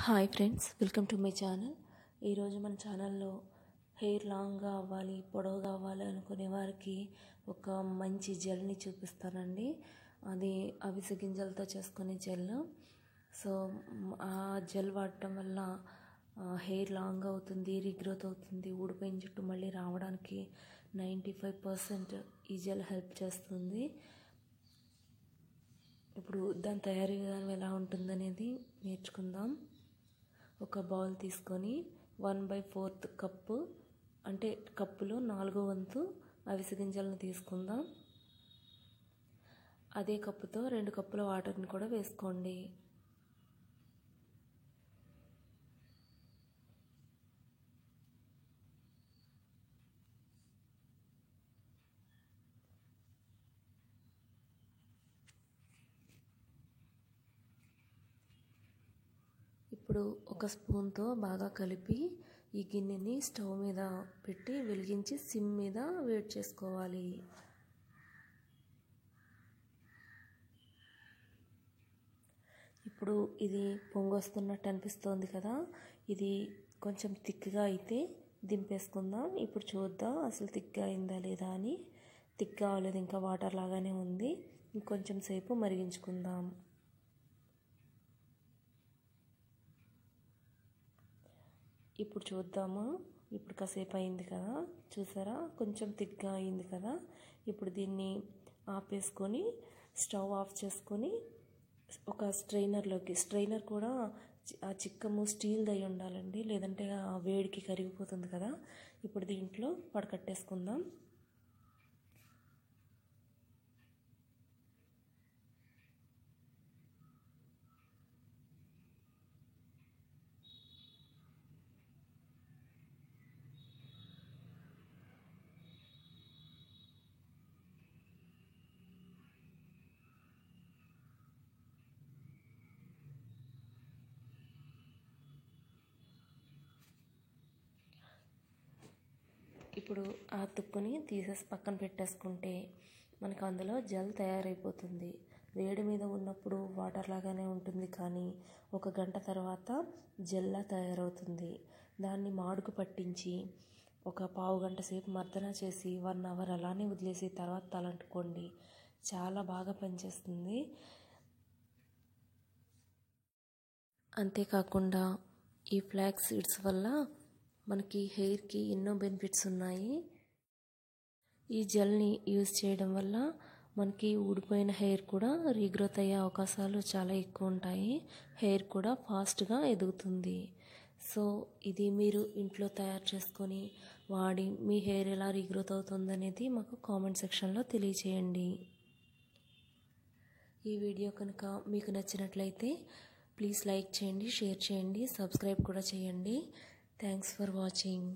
Hi friends, welcome to my channel. ఈరోజు మన ఛానల్లో హెయిర్ లాంగ్గా అవ్వాలి, పొడవుగా అవ్వాలి అనుకునే వారికి ఒక మంచి జెల్ని చూపిస్తానండి. అది అవిసె గింజలతో చేసుకునే జెల్. సో ఆ జెల్ వాడటం వల్ల హెయిర్ లాంగ్ అవుతుంది, రీగ్రోత్ అవుతుంది, ఊడిపోయిన జుట్టు మళ్ళీ రావడానికి 95% ఈ జెల్ హెల్ప్ చేస్తుంది. ఇప్పుడు దాని తయారీ విధానం ఎలా ఉంటుందనేది నేర్చుకుందాం. ఒక బౌల్ తీసుకొని 1/4 కప్పు, అంటే కప్పులో 4వ వంతు అవిసె గింజలను తీసుకుందాం. అదే కప్పుతో 2 కప్పుల వాటర్ని కూడా వేసుకోండి. ఇప్పుడు ఒక స్పూన్తో బాగా కలిపి ఈ గిన్నెని స్టవ్ మీద పెట్టి వెలిగించి సిమ్ మీద వేడి చేసుకోవాలి. ఇప్పుడు ఇది పొంగొస్తున్నట్టు అనిపిస్తోంది కదా, ఇది కొంచెం థిక్గా అయితే దింపేసుకుందాం. ఇప్పుడు చూద్దాం అసలు థిక్గా అయిందా లేదా అని. థిక్గా అవ్వలేదు, ఇంకా వాటర్ లాగానే ఉంది. ఇంకొంచెం సేపు మరిగించుకుందాం. ఇప్పుడు చూద్దాము. ఇప్పుడు కాసేపు అయింది కదా, చూసారా కొంచెం థిక్గా అయింది కదా. ఇప్పుడు దీన్ని ఆపేసుకొని స్టవ్ ఆఫ్ చేసుకొని ఒక స్ట్రైనర్ కూడా ఆ చిక్కము స్టీల్ది అయి ఉండాలండి, లేదంటే ఆ వేడికి కరిగిపోతుంది కదా. ఇప్పుడు దీంట్లో పడకట్టేసుకుందాం. ఇప్పుడు ఆ తుక్కుని తీసేసి పక్కన పెట్టేసుకుంటే మనకు అందులో జెల్ తయారైపోతుంది. వేడి మీద ఉన్నప్పుడు వాటర్ లాగానే ఉంటుంది, కానీ 1 గంట తర్వాత జెల్లా తయారవుతుంది. దాన్ని మాడుకు పట్టించి ఒక పావు గంట సేపు మర్దన చేసి 1 అవర్ అలానే వదిలేసి తర్వాత తలంటుకోండి. చాలా బాగా పనిచేస్తుంది. అంతేకాకుండా ఈ ఫ్లాక్స్ సీడ్స్ వల్ల మనకి హెయిర్కి ఎన్నో బెనిఫిట్స్ ఉన్నాయి. ఈ జెల్ని యూజ్ చేయడం వల్ల మనకి ఊడిపోయిన హెయిర్ కూడా రీగ్రోత్ అయ్యే అవకాశాలు చాలా ఎక్కువ ఉంటాయి. హెయిర్ కూడా ఫాస్ట్గా ఎదుగుతుంది. సో ఇది మీరు ఇంట్లో తయారు చేసుకొని వాడి మీ హెయిర్ ఎలా రీగ్రోత్ అవుతుందనేది మాకు కామెంట్ సెక్షన్లో తెలియచేయండి. ఈ వీడియో కనుక మీకు నచ్చినట్లయితే ప్లీజ్ లైక్ చేయండి, షేర్ చేయండి, సబ్స్క్రైబ్ కూడా చేయండి. Thanks for watching.